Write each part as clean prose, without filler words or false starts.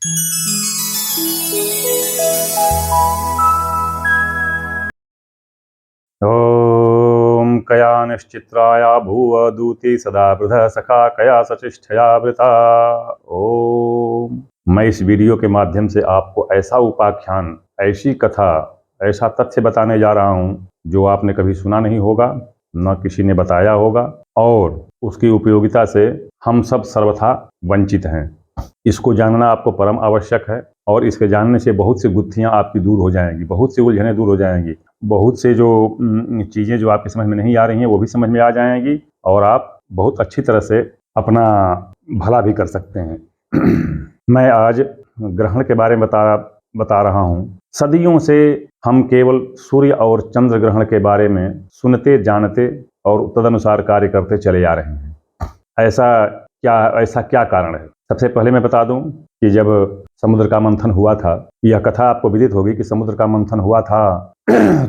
ॐ कया निश्चित्राया भूव दूती सदा वृधः सखा कया सचिष्ठया वृता। ओम। मैं इस वीडियो के माध्यम से आपको ऐसा उपाख्यान, ऐसी कथा, ऐसा तथ्य बताने जा रहा हूँ जो आपने कभी सुना नहीं होगा, न किसी ने बताया होगा, और उसकी उपयोगिता से हम सब सर्वथा वंचित हैं। इसको जानना आपको परम आवश्यक है, और इसके जानने से बहुत सी गुत्थियां आपकी दूर हो जाएंगी, बहुत सी उलझनें दूर हो जाएंगी, बहुत से जो चीज़ें जो आपकी समझ में नहीं आ रही हैं वो भी समझ में आ जाएंगी, और आप बहुत अच्छी तरह से अपना भला भी कर सकते हैं। मैं आज ग्रहण के बारे में बता रहा हूँ। सदियों से हम केवल सूर्य और चंद्र ग्रहण के बारे में सुनते, जानते और तदनुसार कार्य करते चले आ रहे हैं। ऐसा क्या कारण है? सबसे पहले मैं बता दूं कि जब समुद्र का मंथन हुआ था, यह कथा आपको विदित होगी कि समुद्र का मंथन हुआ था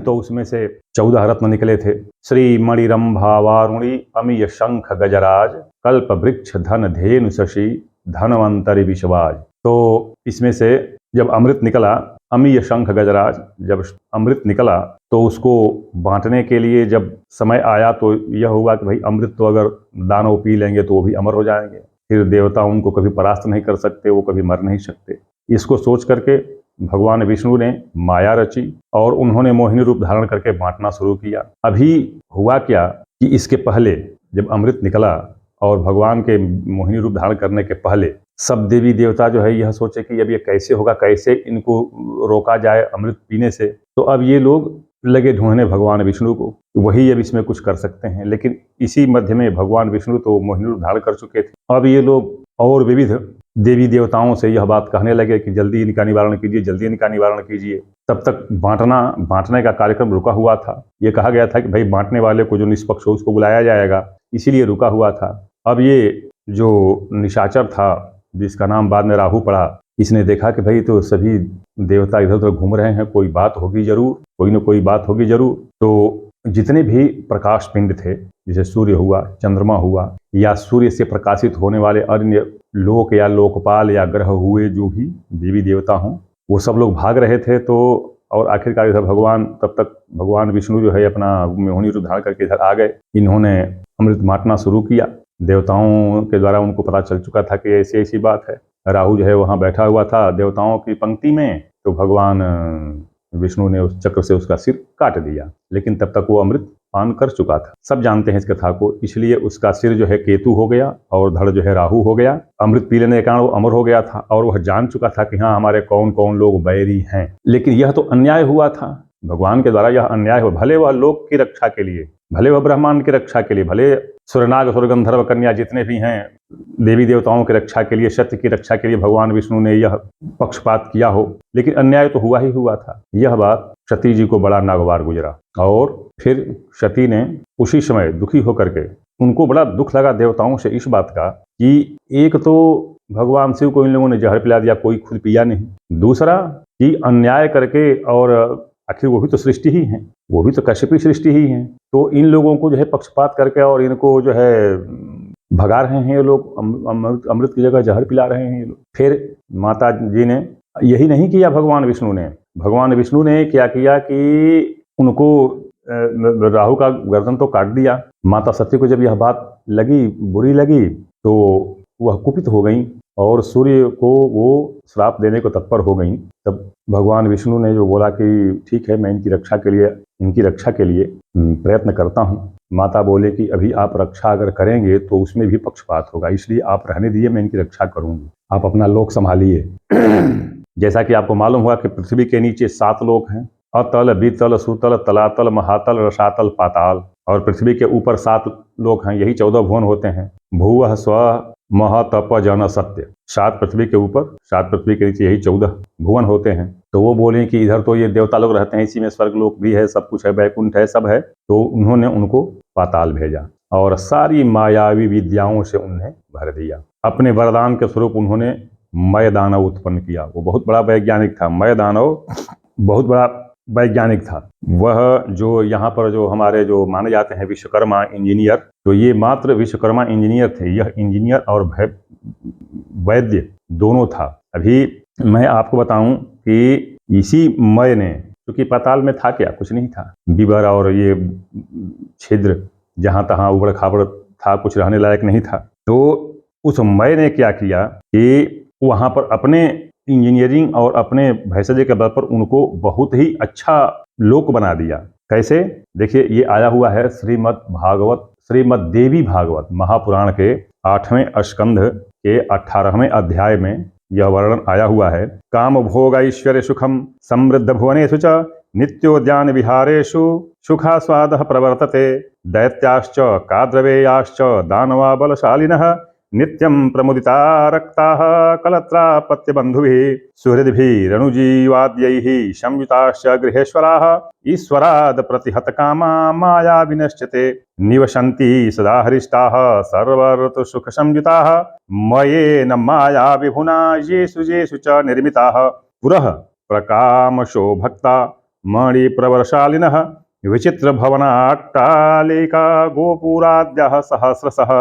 तो उसमें से 14 रत्न निकले थे। श्री मणिरंभा वारुणी अमीय शंख गजराज कल्प वृक्ष धन धेनु शशि धनवंतरि विश्वाज। तो इसमें से जब अमृत निकला, अमीय शंख गजराज, जब अमृत निकला तो उसको बांटने के लिए जब समय आया तो यह हुआ कि भाई अमृत तो अगर दानव पी लेंगे तो वो भी अमर हो जाएंगे, फिर देवता उनको कभी परास्त नहीं कर सकते, वो कभी मर नहीं सकते। इसको सोच करके भगवान विष्णु ने माया रची और उन्होंने मोहिनी रूप धारण करके बांटना शुरू किया। अभी हुआ क्या कि इसके पहले जब अमृत निकला और भगवान के मोहिनी रूप धारण करने के पहले सब देवी देवता जो है यह सोचे कि अब ये कैसे होगा, कैसे इनको रोका जाए अमृत पीने से। तो अब ये लोग लगे ढूंढने भगवान विष्णु को, वही अब इसमें कुछ कर सकते हैं। लेकिन इसी मध्य में भगवान विष्णु तो मोहिनी रूप धारण कर चुके थे। अब ये लोग और विविध देवी देवताओं से यह बात कहने लगे कि जल्दी इनका निवारण कीजिए, जल्दी इनका निवारण कीजिए। तब तक बांटने का कार्यक्रम रुका हुआ था। ये कहा गया था कि भाई बांटने वाले को जो निष्पक्ष हो उसको बुलाया जाएगा, इसीलिए रुका हुआ था। अब ये जो निशाचर था जिसका नाम बाद में राहु पड़ा, इसने देखा कि भाई तो सभी देवता इधर उधर घूम रहे हैं, कोई बात होगी जरूर, कोई न कोई बात होगी जरूर। तो जितने भी प्रकाश पिंड थे, जैसे सूर्य हुआ, चंद्रमा हुआ, या सूर्य से प्रकाशित होने वाले अन्य लोक या लोकपाल या ग्रह हुए, जो भी देवी देवता हों, वो सब लोग भाग रहे थे। तो और आखिरकार इधर तब तक भगवान विष्णु जो है अपना मोहिनी रूप धारण करके इधर आ गए। इन्होंने अमृत बांटना शुरू किया। देवताओं के द्वारा उनको पता चल चुका था कि ऐसी ऐसी बात है। राहु जो है वहाँ बैठा हुआ था देवताओं की पंक्ति में, तो भगवान विष्णु ने उस चक्र से उसका सिर काट दिया, लेकिन तब तक वो अमृत पान कर चुका था। सब जानते हैं इस कथा को, इसलिए उसका सिर जो है केतु हो गया और धड़ जो है राहु हो गया। अमृत पी लेने के कारण वो अमर हो गया था और वह जान चुका था कि हाँ हमारे कौन कौन लोग बैरी हैं। लेकिन यह तो अन्याय हुआ था, भगवान के द्वारा यह अन्याय हुआ। भले वह लोक की रक्षा के लिए, भले वह ब्रह्मांड की रक्षा के लिए, भले सुरनाग असुर गंधर्व कन्या जितने भी हैं देवी देवताओं की रक्षा के लिए, सत्य की रक्षा के लिए भगवान विष्णु ने यह पक्षपात किया हो, लेकिन अन्याय तो हुआ ही हुआ था। यह बात सती जी को बड़ा नागवार गुजरा, और फिर सती ने उसी समय दुखी होकर के, उनको बड़ा दुख लगा देवताओं से इस बात का कि एक तो भगवान शिव को इन लोगों ने जहर पिला दिया, कोई खुद पिया नहीं। दूसरा कि अन्याय करके, और आखिर वो भी तो सृष्टि ही है, वो भी तो कश्यपी सृष्टि ही है, तो इन लोगों को जो है पक्षपात करके और इनको जो है भगा रहे हैं ये लोग, अमृत की जगह जहर पिला रहे हैं ये लोग। फिर माता जी ने यही नहीं किया, भगवान विष्णु ने क्या किया कि उनको राहु का गर्दन तो काट दिया। माता सती को जब यह बात लगी, बुरी लगी, तो वह कुपित हो गई और सूर्य को वो श्राप देने को तत्पर हो गई। तब भगवान विष्णु ने जो बोला कि ठीक है, मैं इनकी रक्षा के लिए प्रयत्न करता हूँ। माता बोले कि अभी आप रक्षा अगर करेंगे तो उसमें भी पक्षपात होगा, इसलिए आप रहने दीजिए, मैं इनकी रक्षा करूंगी, आप अपना लोक संभालिए। जैसा कि आपको मालूम हुआ कि पृथ्वी के नीचे 7 लोक हैं, अतल, बीतल, सुतल, तलातल, महातल, रसातल, पाताल। और पृथ्वी के ऊपर 7 लोक हैं, यही 14 भुवन होते हैं। भूवः स्व मह तप जन सत्य। 7 पृथ्वी के ऊपर, 7 पृथ्वी के नीचे, यही 14 भुवन होते हैं। तो वो बोले कि इधर तो ये देवता लोग रहते हैं, इसी में स्वर्ग लोक भी है, सब कुछ है, बैकुंठ है, सब है। तो उन्होंने उनको पाताल भेजा और सारी मायावी विद्याओं से उन्हें भर दिया। अपने वरदान के स्वरूप उन्होंने मय दानव उत्पन्न किया। वो बहुत बड़ा वैज्ञानिक था, मय दानव बहुत बड़ा वैज्ञानिक था। वह जो यहाँ पर जो हमारे जो माने जाते हैं विश्वकर्मा इंजीनियर, तो ये मात्र विश्वकर्मा इंजीनियर थे। यह इंजीनियर और वैद्य दोनों था। अभी मैं आपको बताऊं कि इसी मय ने, क्योंकि पाताल में था क्या, कुछ नहीं था, विवर और ये छिद्र जहां तहां उबड़ खाबड़ था, कुछ रहने लायक नहीं था। तो उस मय ने क्या किया कि वहां पर अपने इंजीनियरिंग और अपने भैसजे के बल पर उनको बहुत ही अच्छा लोक बना दिया। कैसे? देखिए, ये आया हुआ है श्रीमद् देवी भागवत महापुराण के 8वें स्कंध के 18वें अध्याय में यह वर्णन आया हुआ है। काम भोग ऐश्वर्य सुखम समृद्ध भुवनेषु च नित्योद्यान विहारेषु सुखास्वादः प्रवर्तते दैत्याश्च काद्रवेयाश्च दानवा बलशालिनः नित्यं प्रमुदिता रक्ताः कलत्रापत्यबन्धुभिः सुहृद्भिरनुजीवाद्यैः संयुताश्च गृहेश्वराः ईश्वराद् प्रतिहतकामा माया विनश्यते निवसन्ति सदा हरिष्टाः सर्वऋतुसुखसंयुताः मयेन माया विभुना येषु येषु च निर्मिताः पुरः प्रकामशो भक्ता मणिप्रवरशालिनः विचित्रभवनाट्टालिका गोपुराद्यः सहस्रशः।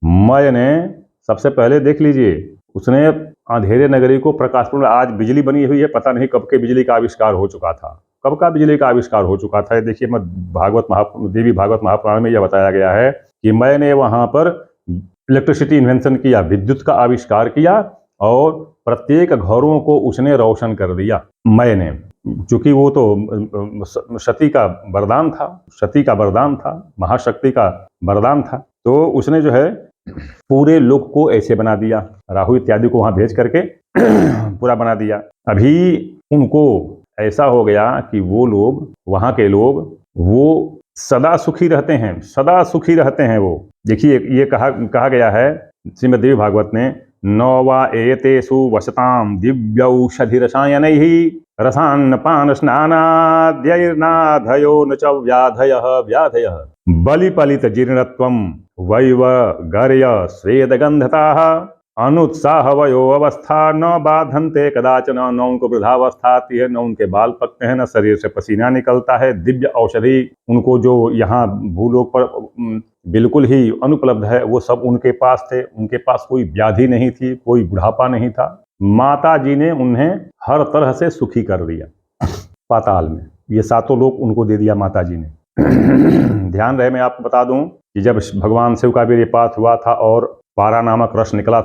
मय ने सबसे पहले देख लीजिए, उसने अंधेरे नगरी को प्रकाशपूर्ण, आज बिजली बनी हुई है, पता नहीं कब के बिजली का आविष्कार हो चुका था, कब का बिजली का आविष्कार हो चुका था। देखिए, देवी भागवत महापुराण में यह बताया गया है कि मैंने वहां पर इलेक्ट्रिसिटी इन्वेंशन किया, विद्युत का आविष्कार किया और प्रत्येक घरों को उसने रोशन कर दिया। मैंने, चूंकि वो तो सती का वरदान था, महाशक्ति का वरदान था, तो उसने जो है पूरे लोक को ऐसे बना दिया, राहु इत्यादि को वहां भेज करके पूरा बना दिया। अभी उनको ऐसा हो गया कि वो लोग, वहां के लोग, वो सदा सुखी रहते हैं वो। देखिए, ये कहा गया है श्रीमद् देवी भागवत ने, नौवा एतेषु वसताम दिव्यौषधि रसायनैः रसान्न पान स्नानाद्यैर्नाधयो न च व्याधयः बलिपलित जीर्णत्वं वैव गर्य स्वेदगंधताः अनुत्साह वयो अवस्था न बाधन्ते कदाचन, न उनको वृद्धावस्था आती है, न उनके बाल पकते हैं, न शरीर से पसीना निकलता है। दिव्य औषधि उनको जो यहाँ भूलोक पर बिल्कुल ही अनुपलब्ध है, वो सब उनके पास थे। उनके पास कोई व्याधि नहीं थी, कोई बुढ़ापा नहीं था। माता जी ने उन्हें हर तरह से सुखी कर दिया पाताल में, ये सातों लोग उनको दे दिया माता जी ने। ध्यान रहे, मैं आपको बता दूं कि जब भगवान शिव का वीर्यपात हुआ था और पारा नामक रस निकला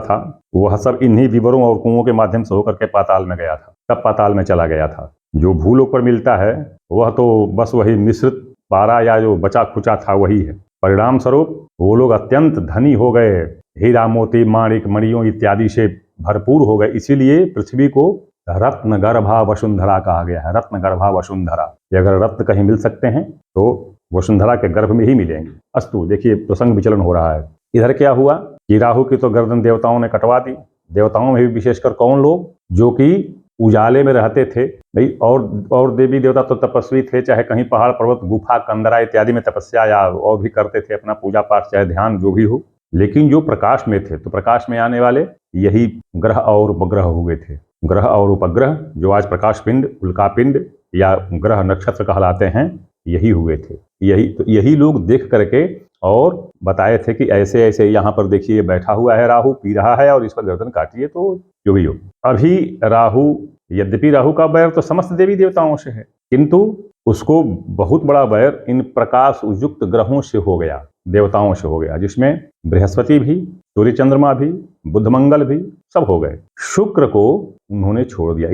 था, वह सब इन्हीं विवरों और कुओं के माध्यम से होकर के पाताल में गया था, तब पाताल में चला गया था। जो भूलोक पर मिलता है वह तो बस वही मिश्रित पारा या जो बचा खुचा था वही है। परिणाम स्वरूप वो लोग अत्यंत धनी हो गए, हीरा मोती माणिक मणियों इत्यादि से भरपूर हो गए। इसीलिए पृथ्वी को रत्न गर्भा वसुंधरा कहा गया है। रत्न गर्भा वसुंधरा, अगर रत्न कहीं मिल सकते हैं तो वसुंधरा के गर्भ में ही मिलेंगे। अस्तु, देखिए प्रसंग विचलन हो रहा है। इधर क्या हुआ कि राहु की तो गर्दन देवताओं ने कटवा दी। देवताओं में भी विशेषकर कौन लोग? जो कि उजाले में रहते थे भाई, और देवी देवता तो तपस्वी थे, चाहे कहीं पहाड़ पर्वत गुफा कंदरा इत्यादि में तपस्या या और भी करते थे अपना पूजा पाठ, चाहे ध्यान जो भी हो। लेकिन जो प्रकाश में थे, तो प्रकाश में आने वाले यही ग्रह और उपग्रह हुए थे। ग्रह और उपग्रह जो आज प्रकाश पिंड, उल्का पिंड या ग्रह नक्षत्र कहलाते हैं, यही हुए थे। यही लोग देख करके और बताए थे कि ऐसे ऐसे यहाँ पर देखिए बैठा हुआ है राहु, पी रहा है और इस पर गर्दन काटिए, तो जो भी हो। अभी राहु, यद्यपि राहु का बैर तो समस्त देवी देवताओं से है, किंतु उसको बहुत बड़ा बैर इन प्रकाश युक्त ग्रहों से हो गया, देवताओं से हो गया, जिसमें बृहस्पति भी, सूर्य चंद्रमा भी, बुध मंगल भी सब हो गए। शुक्र को उन्होंने छोड़ दिया,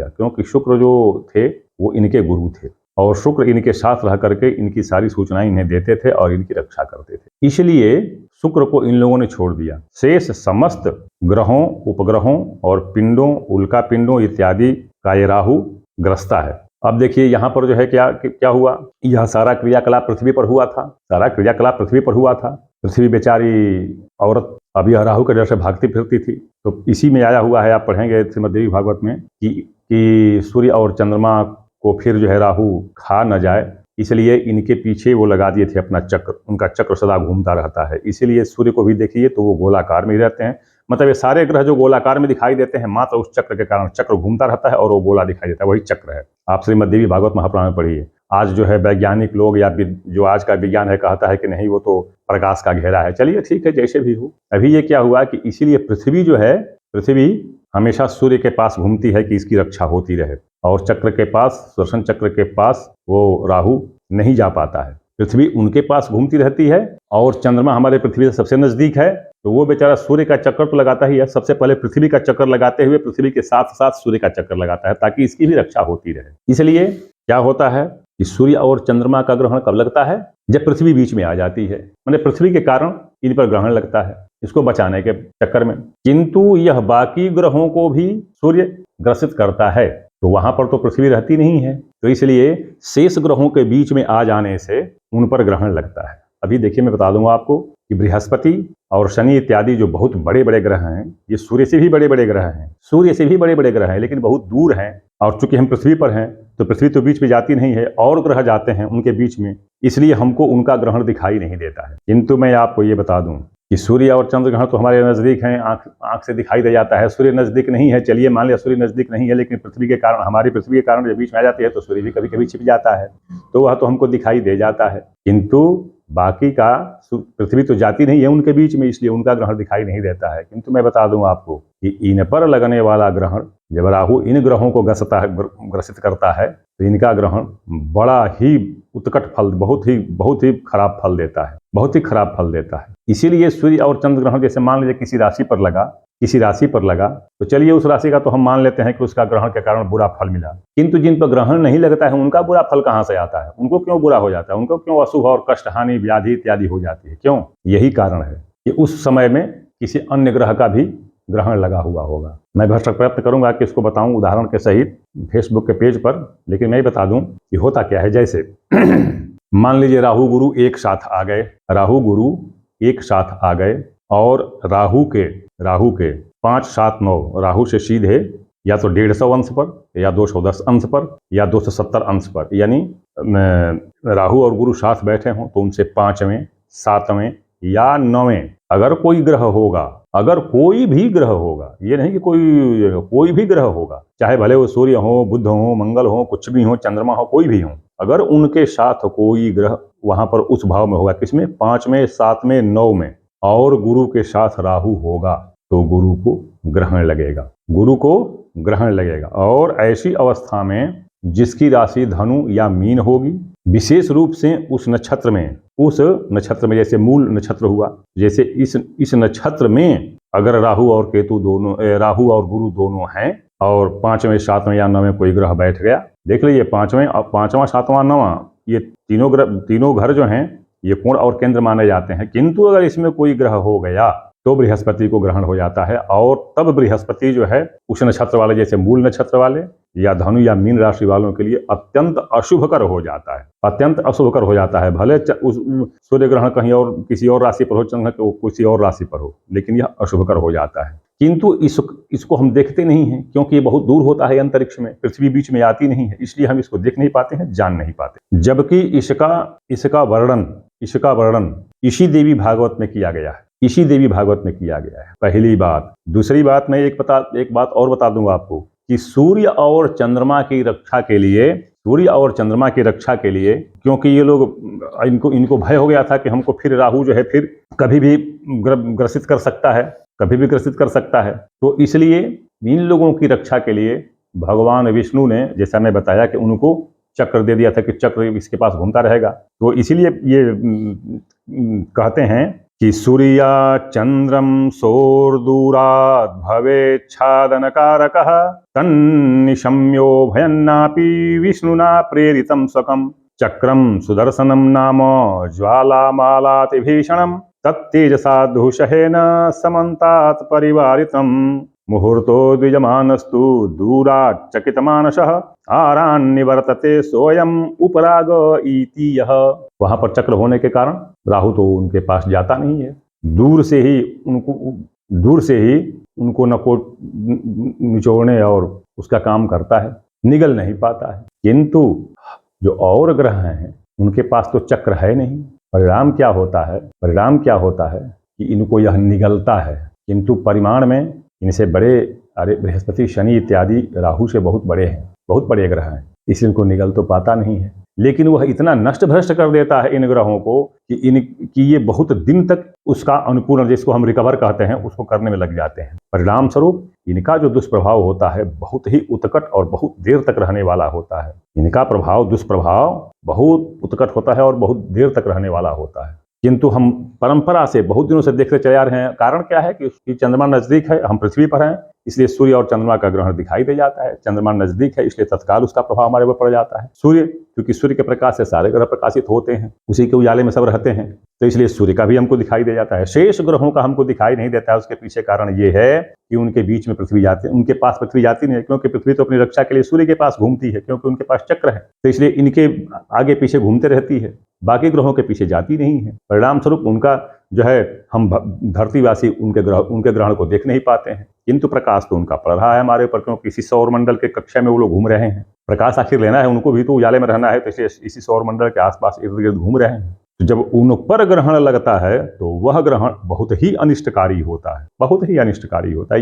क्योंकि शुक्र जो थे वो इनके गुरु थे और शुक्र इनके साथ रह करके इनकी सारी सूचनाएं इन्हें देते थे और इनकी रक्षा करते थे। इसलिए शुक्र को इन लोगों ने छोड़ दिया। शेष समस्त ग्रहों, उपग्रहों और पिंडों, उल्का पिंडों इत्यादि का ये राहु ग्रस्ता है। अब देखिए यहाँ पर जो है क्या हुआ, यह सारा क्रियाकलाप पृथ्वी पर हुआ था। पृथ्वी बेचारी औरत अब यह राहु के डर से भागती फिरती थी। तो इसी में आया हुआ है, आप पढ़ेंगे श्रीमद् देवी भागवत में कि सूर्य और चंद्रमा को फिर जो है राहु खा न जाए, इसलिए इनके पीछे वो लगा दिए थे अपना चक्र। उनका चक्र सदा घूमता रहता है। इसीलिए सूर्य को भी देखिए तो वो गोलाकार में ही रहते हैं। मतलब ये सारे ग्रह जो गोलाकार में दिखाई देते हैं, मात्र उस चक्र के कारण, चक्र घूमता रहता है और वो गोला दिखाई देता है, वही चक्र है। आप श्रीमद् देवी भागवत महापुराण में पढ़िए। आज जो है वैज्ञानिक लोग या जो आज का विज्ञान है कहता है कि नहीं वो तो प्रकाश का घेरा है। चलिए ठीक है, जैसे भी हो। अभी ये क्या हुआ कि इसीलिए पृथ्वी जो है, पृथ्वी हमेशा सूर्य के पास घूमती है कि इसकी रक्षा होती रहे, और चक्र के पास, सुदर्शन चक्र के पास वो राहु नहीं जा पाता है। पृथ्वी उनके पास घूमती रहती है और चंद्रमा हमारे पृथ्वी से सबसे नजदीक है, तो वो बेचारा सूर्य का चक्कर तो लगाता ही है। सबसे पहले पृथ्वी का चक्कर लगाते हुए पृथ्वी के साथ साथ सूर्य का चक्कर लगाता है ताकि इसकी भी रक्षा होती रहे। इसलिए क्या होता है कि सूर्य और चंद्रमा का ग्रहण कब लगता है? जब पृथ्वी बीच में आ जाती है, माने पृथ्वी के कारण इन पर ग्रहण लगता है, इसको बचाने के चक्कर में। किंतु यह बाकी ग्रहों को भी सूर्य ग्रसित करता है, तो वहां पर तो पृथ्वी रहती नहीं है, तो इसलिए शेष ग्रहों के बीच में आ जाने से उन पर ग्रहण लगता है। अभी देखिए, मैं बता दूंगा आपको कि बृहस्पति और शनि इत्यादि जो बहुत बड़े बड़े ग्रह हैं, ये सूर्य से भी बड़े बड़े ग्रह हैं, सूर्य से भी बड़े बड़े ग्रह हैं, लेकिन बहुत दूर हैं। और चूंकि हम पृथ्वी पर हैं, तो पृथ्वी तो बीच में जाती नहीं है, और ग्रह जाते हैं उनके बीच में, इसलिए हमको उनका ग्रहण दिखाई नहीं देता है। किंतु मैं आपको ये बता दूं कि सूर्य और चंद्र ग्रहण तो हमारे नजदीक हैं, आंख से दिखाई दे जाता है। सूर्य नजदीक नहीं है, चलिए मान लिया सूर्य नजदीक नहीं है, लेकिन पृथ्वी के कारण, हमारी पृथ्वी के कारण जब बीच में आ जाती है तो सूर्य भी कभी कभी छिप जाता है, तो वह तो हमको दिखाई दे जाता है। किंतु बाकी का, पृथ्वी तो जाती नहीं है उनके बीच में, इसलिए उनका ग्रहण दिखाई नहीं देता है। किंतु मैं बता दूं आपको कि इन पर लगने वाला ग्रहण, जब राहु इन ग्रहों को ग्रसित करता है, तो इनका ग्रहण बड़ा ही उत्कट फल, बहुत ही खराब फल देता है, बहुत ही खराब फल देता है। इसीलिए सूर्य और चंद्र ग्रहण जैसे मान लीजिए किसी राशि पर लगा, तो चलिए उस राशि का तो हम मान लेते हैं कि उसका ग्रहण के कारण बुरा फल मिला। किंतु जिन पर ग्रहण नहीं लगता है उनका बुरा फल कहाँ से आता है? उनको क्यों बुरा हो जाता है? उनको क्यों अशुभ और कष्ट, हानि, व्याधि इत्यादि हो जाती है? क्यों? यही कारण है कि उस समय में किसी अन्य ग्रह का भी ग्रहण लगा हुआ होगा। मैं भरसक प्रयत्न करूंगा कि इसको बताऊं उदाहरण के सहित फेसबुक के पेज पर, लेकिन मैं बता दूं कि होता क्या है। जैसे मान लीजिए राहु गुरु एक साथ आ गए, राहु गुरु एक साथ आ गए, और राहु के 5, 7, 9 राहु से सीधे या तो 150 अंश पर, या 210 अंश पर, या 270 अंश पर, यानी राहु और गुरु साथ बैठे हों तो उनसे 5वें, 7वें या 9वें अगर कोई ग्रह होगा, अगर कोई भी ग्रह होगा, ये नहीं कि कोई भी ग्रह होगा, चाहे भले वो सूर्य हो, बुध हो, मंगल हो, कुछ भी हो, चंद्रमा हो, कोई भी हो, अगर उनके साथ कोई ग्रह वहां पर उस भाव में होगा, किसमें? 5वें, 7वें, 9वें, और गुरु के साथ राहु होगा, तो गुरु को ग्रहण लगेगा। और ऐसी अवस्था में जिसकी राशि धनु या मीन होगी, विशेष रूप से उस नक्षत्र में जैसे मूल नक्षत्र हुआ, जैसे इस नक्षत्र में अगर राहु और गुरु दोनों हैं, और 5वें, 7वें या 9वें कोई ग्रह बैठ गया, देख लीजिए 5वां, 7वां, 9वां, ये तीनों घर जो हैं ये कोण और केंद्र माने जाते हैं। किंतु अगर इसमें कोई ग्रह हो गया तो बृहस्पति को ग्रहण हो जाता है, और तब बृहस्पति जो है उस नक्षत्र वाले, जैसे मूल नक्षत्र वाले या धनु या मीन राशि वालों के लिए अत्यंत अशुभकर हो जाता है। भले सूर्य ग्रहण कहीं और किसी और राशि पर हो, चंद्र किसी और राशि पर हो, लेकिन यह अशुभकर हो जाता है। किंतु इसको हम देखते नहीं हैं, क्योंकि ये बहुत दूर होता है अंतरिक्ष में, पृथ्वी बीच में आती नहीं है, इसलिए हम इसको देख नहीं पाते हैं, जान नहीं पाते। जबकि इसका वर्णन ईशी देवी भागवत में किया गया है। पहली बात। दूसरी बात, मैं एक बात और बता दूंगा आपको कि सूर्य और चंद्रमा की रक्षा के लिए, क्योंकि ये लोग, इनको भय हो गया था कि हमको फिर राहु जो है फिर कभी भी ग्रसित कर सकता है, तो इसलिए इन लोगों की रक्षा के लिए भगवान विष्णु ने, जैसा मैं बताया कि उनको चक्र दे दिया था कि चक्र इसके पास घूमता रहेगा। तो इसीलिए ये कहते हैं कि सूर्या चंद्रम सोर्दूरात् भवेच्छादनकारकः तन्निशम्यो भयन्नापि विष्णुना प्रेरितं स्वकं चक्रम सुदर्शनम नाम ज्वालामालाति भीषणं तत्तेजसा दुःशहेन समन्तात् परिवारितम् मुहूर्तो द्विजमानस्तु दूरात् चकितमानसः आरान्निवर्तते सोयम उपराग इति यः। वहां पर चक्र होने के कारण राहु तो उनके पास जाता नहीं है, दूर से ही उनको निचोड़ने और उसका काम करता है, निगल नहीं पाता है। किंतु जो और ग्रह हैं उनके पास तो चक्र है नहीं। परिणाम क्या होता है कि इनको यह निगलता है, किंतु परिमाण में इनसे बड़े, बृहस्पति, शनि इत्यादि राहु से बहुत बड़े ग्रह हैं, इसलिए इनको निगल तो पाता नहीं है। लेकिन वह इतना नष्ट भ्रष्ट कर देता है इन ग्रहों को कि ये बहुत दिन तक उसका अनुपूर्ण, जिसको हम रिकवर कहते हैं, उसको करने में लग जाते हैं। परिणाम स्वरूप इनका जो दुष्प्रभाव होता है बहुत ही उत्कट और बहुत देर तक रहने वाला होता है। इनका प्रभाव, दुष्प्रभाव बहुत उत्कट होता है और बहुत देर तक रहने वाला होता है। किंतु हम परंपरा से बहुत दिनों से देखते चले आ रहे हैं। कारण क्या है कि चंद्रमा नजदीक है, हम पृथ्वी पर हैं, इसलिए सूर्य और चंद्रमा का ग्रहण दिखाई दे जाता है। चंद्रमा नजदीक है इसलिए तत्काल उसका प्रभाव हमारे ऊपर पड़ जाता है। सूर्य, क्योंकि सूर्य के प्रकाश से सारे ग्रह प्रकाशित होते हैं, उसी के उजाले में सब रहते हैं, तो इसलिए सूर्य का भी हमको दिखाई दे जाता है। शेष ग्रहों का हमको दिखाई नहीं देता है। उसके पीछे कारण ये है कि उनके बीच में पृथ्वी जाती, उनके पास पृथ्वी जाती नहीं है, क्योंकि पृथ्वी तो अपनी रक्षा के लिए सूर्य के पास घूमती है, क्योंकि उनके पास चक्र है, तो इसलिए इनके आगे पीछे घूमते रहती है, बाकी ग्रहों के पीछे जाती नहीं है। परिणाम स्वरूप उनका जो है, हम धरतीवासी उनके ग्रहण को देख नहीं पाते हैं। किंतु प्रकाश तो उनका पड़ रहा है हमारे ऊपर, क्योंकि इसी सौरमंडल के कक्षा में वो लोग घूम रहे हैं। प्रकाश आखिर लेना है उनको भी, तो उजाले में रहना है, तो इसलिए इसी सौरमंडल के आसपास इर्द गिर्द घूम रहे हैं। तो जब उन पर ग्रहण लगता है तो वह ग्रहण बहुत ही अनिष्टकारी होता है, बहुत ही अनिष्टकारी होता है।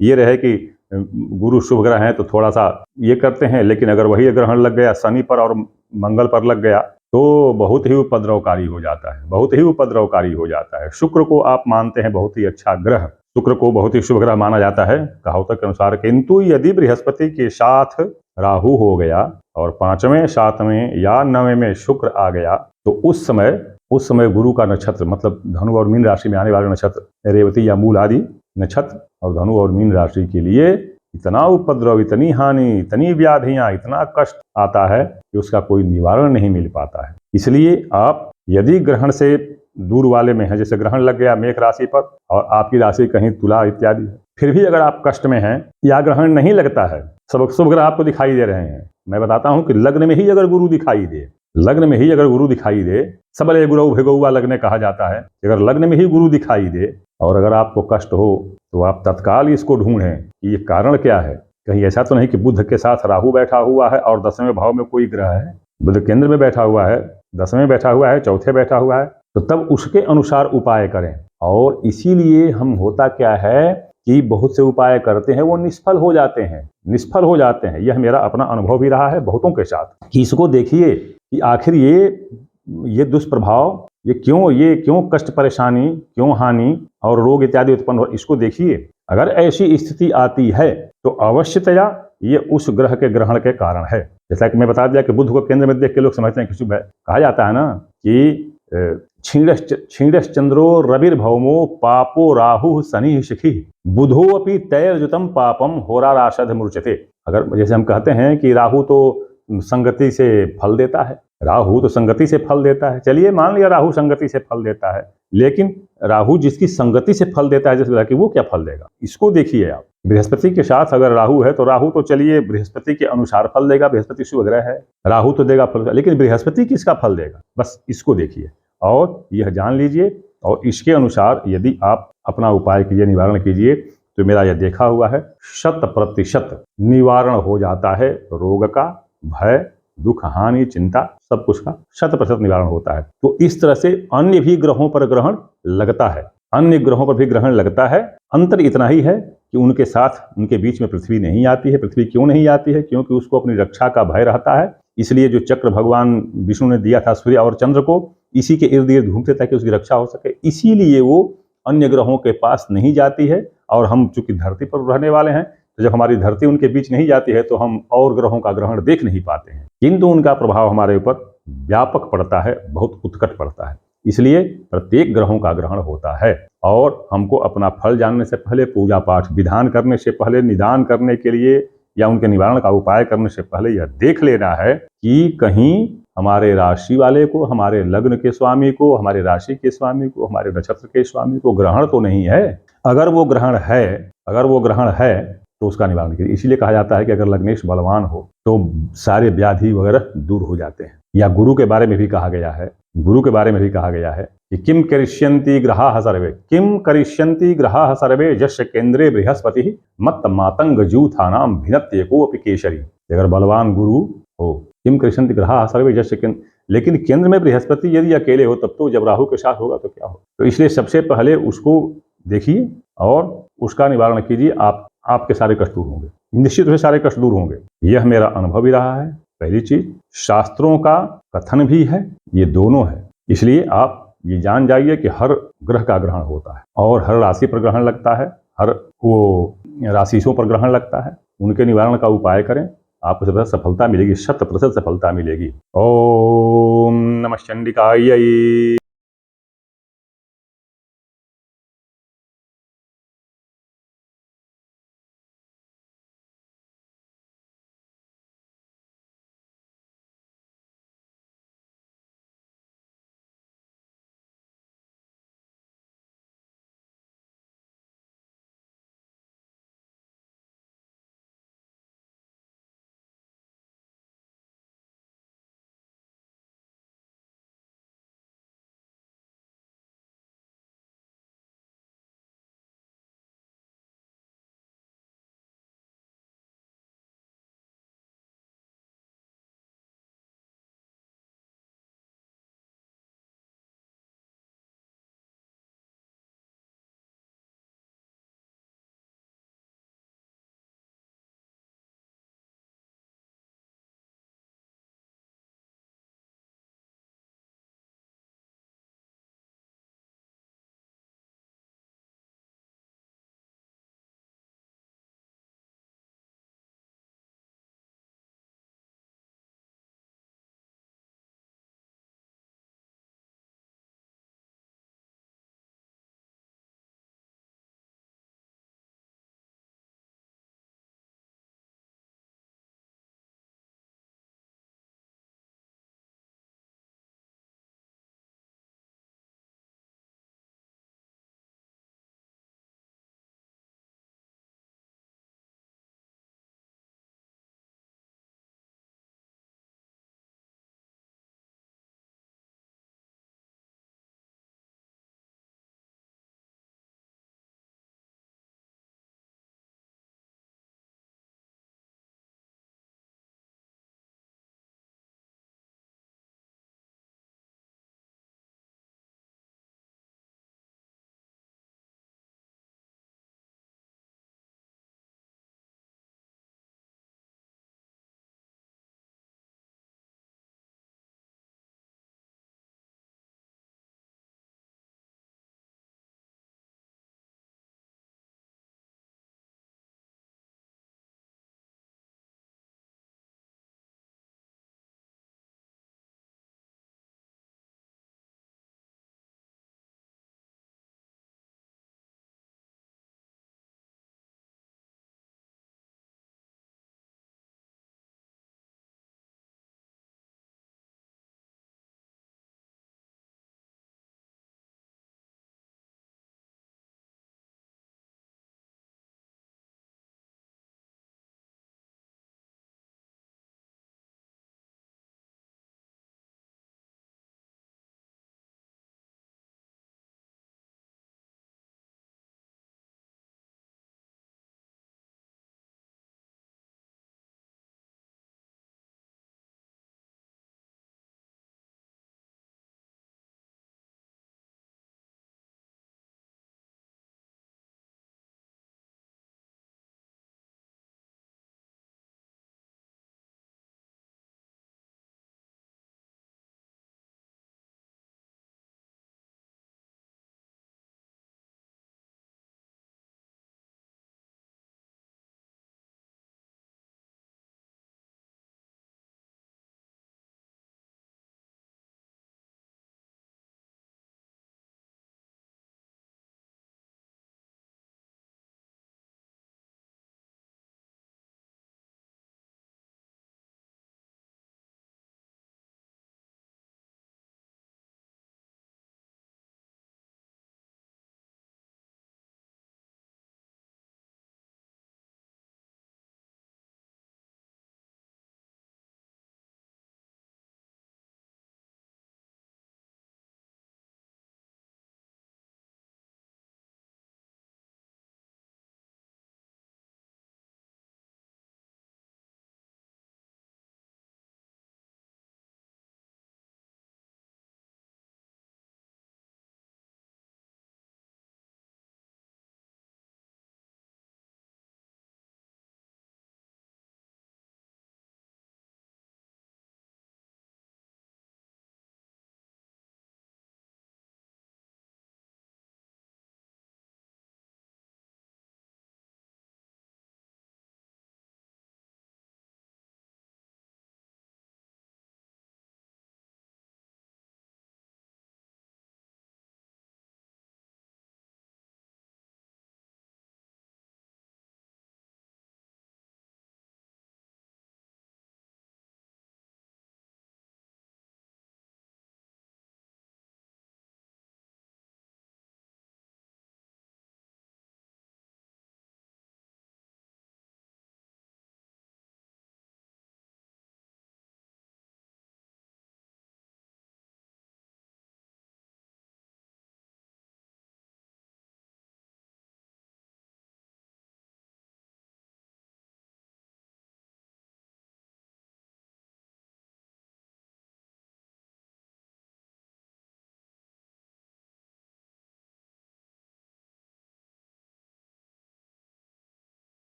ये रहे कि गुरु शुभ ग्रह हैं तो थोड़ा सा ये करते हैं, लेकिन अगर वही ग्रहण लग गया शनि पर और मंगल पर लग गया तो बहुत ही उपद्रवकारी हो जाता है, बहुत ही उपद्रवकारी हो जाता है। शुक्र को आप मानते हैं बहुत ही अच्छा ग्रह, शुक्र को बहुत ही शुभ ग्रह माना जाता है कहावत के अनुसार, किंतु यदि बृहस्पति के साथ राहु हो गया और 5वें 7वें या 9वें में शुक्र आ गया तो उस समय गुरु का नक्षत्र, मतलब धनु और मीन राशि में आने वाले नक्षत्र रेवती या मूल आदि नक्षत्र और धनु और मीन राशि के लिए इतना उपद्रव, इतनी हानि, इतनी व्याधियां, इतना कष्ट आता है कि उसका कोई निवारण नहीं मिल पाता है। इसलिए आप यदि ग्रहण से दूर वाले में हैं, जैसे ग्रहण लग गया मेष राशि पर और आपकी राशि कहीं तुला इत्यादि है, फिर भी अगर आप कष्ट में हैं या ग्रहण नहीं लगता है, सब शुभ ग्रह आपको दिखाई दे रहे हैं, मैं बताता हूं कि लग्न में ही अगर गुरु दिखाई दे, लग्न में ही अगर गुरु दिखाई दे, सबले गुरु भिगुआ लग्न कहा जाता है, अगर लग्न में ही गुरु दिखाई दे और अगर आपको कष्ट हो तो आप तत्काल इसको ढूंढें कि ये कारण क्या है। कहीं ऐसा तो नहीं कि बुध के साथ राहु बैठा हुआ है और 10वें भाव में कोई ग्रह है, बुध केंद्र में बैठा हुआ है, 10वें बैठा हुआ है, चौथे बैठा हुआ है, तो तब उसके अनुसार उपाय करें। और इसीलिए हम होता क्या है कि बहुत से उपाय करते हैं वो निष्फल हो जाते हैं, निष्फल हो जाते हैं। यह मेरा अपना अनुभव भी रहा है बहुतों के साथ कि इसको देखिए कि आखिर ये दुष्प्रभाव, ये क्यों कष्ट, परेशानी, क्यों हानि और रोग इत्यादि उत्पन्न हो, इसको देखिए। अगर ऐसी स्थिति आती है तो अवश्यतया ये उस ग्रह के ग्रहण के कारण है। जैसा कि मैं बता दिया कि बुध को केंद्र में देख के लोग समझते हैं कि शुभ है। कहा जाता है ना कि क्षीणश्चंद्रो रविर्भौमो पापो राहु शनि शिखी बुधो अपि तैर्जुतम पापम होराराशद मूर्छते। अगर जैसे हम कहते हैं कि राहु तो संगति से फल देता है, राहु तो संगति से फल देता है, चलिए मान लिया राहु संगति से फल देता है, लेकिन राहु जिसकी संगति से फल देता है जिस ग्रह की, वो क्या फल देगा, इसको देखिए आप। बृहस्पति के साथ अगर राहु है तो राहु तो चलिए बृहस्पति के अनुसार फल देगा, बृहस्पति शुभ ग्रह है, राहु तो देगा फल, लेकिन बृहस्पति किसका फल देगा, बस इसको देखिए और यह जान लीजिए। और इसके अनुसार यदि आप अपना उपाय कीजिए, निवारण कीजिए, तो मेरा यह देखा हुआ है 100% निवारण हो जाता है। रोग का, भय, दुख, हानि, चिंता, सब कुछ का 100% निवारण होता है। तो इस तरह से अन्य भी ग्रहों पर ग्रहण लगता है, अन्य ग्रहों पर भी ग्रहण लगता है। अंतर इतना ही है कि उनके साथ, उनके बीच में पृथ्वी नहीं आती है। पृथ्वी क्यों नहीं आती है? क्योंकि उसको अपनी रक्षा का भय रहता है। इसलिए जो चक्र भगवान विष्णु ने दिया था सूर्य और चंद्र को, इसी के इर्द गिर्द घूमते ताकि उसकी रक्षा हो सके, इसीलिए वो अन्य ग्रहों के पास नहीं जाती है। और हम चूंकि धरती पर रहने वाले हैं, तो जब हमारी धरती उनके बीच नहीं जाती है तो हम और ग्रहों का ग्रहण देख नहीं पाते हैं, किंतु उनका प्रभाव हमारे ऊपर व्यापक पड़ता है, बहुत उत्कट पड़ता है। इसलिए प्रत्येक ग्रहों का ग्रहण होता है और हमको अपना फल जानने से पहले, पूजा पाठ विधान करने से पहले, निदान करने के लिए या उनके निवारण का उपाय करने से पहले यह देख लेना है कि कहीं हमारे राशि वाले को, हमारे लग्न के स्वामी को, हमारे राशि के स्वामी को, हमारे नक्षत्र के स्वामी को ग्रहण तो नहीं है। अगर वो ग्रहण है तो उसका निवारण कीजिए। इसीलिए कहा जाता है कि अगर लग्नेश बलवान हो तो सारे व्याधि वगैरह दूर हो जाते हैं। या गुरु के बारे में भी कहा गया है, कि किम करिष्यन्ति ग्रहाः सर्वे, किम करिष्यन्ति ग्रहाः सर्वे यस्य केंद्रे बृहस्पति मत्त मातंग जूथानाम भिन्नत्येको अपि केशरी। अगर बलवान गुरु हो, किम करिष्यन्ति ग्रहाः सर्वे यस्य केंद्र, लेकिन केंद्र में बृहस्पति यदि अकेले हो तब तो, जब राहु के साथ होगा तो क्या हो। तो इसलिए सबसे पहले उसको देखिए और उसका निवारण कीजिए। आपके सारे कष्ट दूर होंगे, निश्चित रूप से सारे कष्ट दूर होंगे। यह मेरा अनुभव भी रहा है, पहली चीज, शास्त्रों का कथन भी है, ये दोनों है। इसलिए आप ये जान जाइए कि हर ग्रह का ग्रहण होता है और हर राशि पर ग्रहण लगता है, हर वो राशियों पर ग्रहण लगता है। उनके निवारण का उपाय करें, आपको सबसे सफलता मिलेगी, 100% सफलता मिलेगी। ओम नमः चंडिकायै।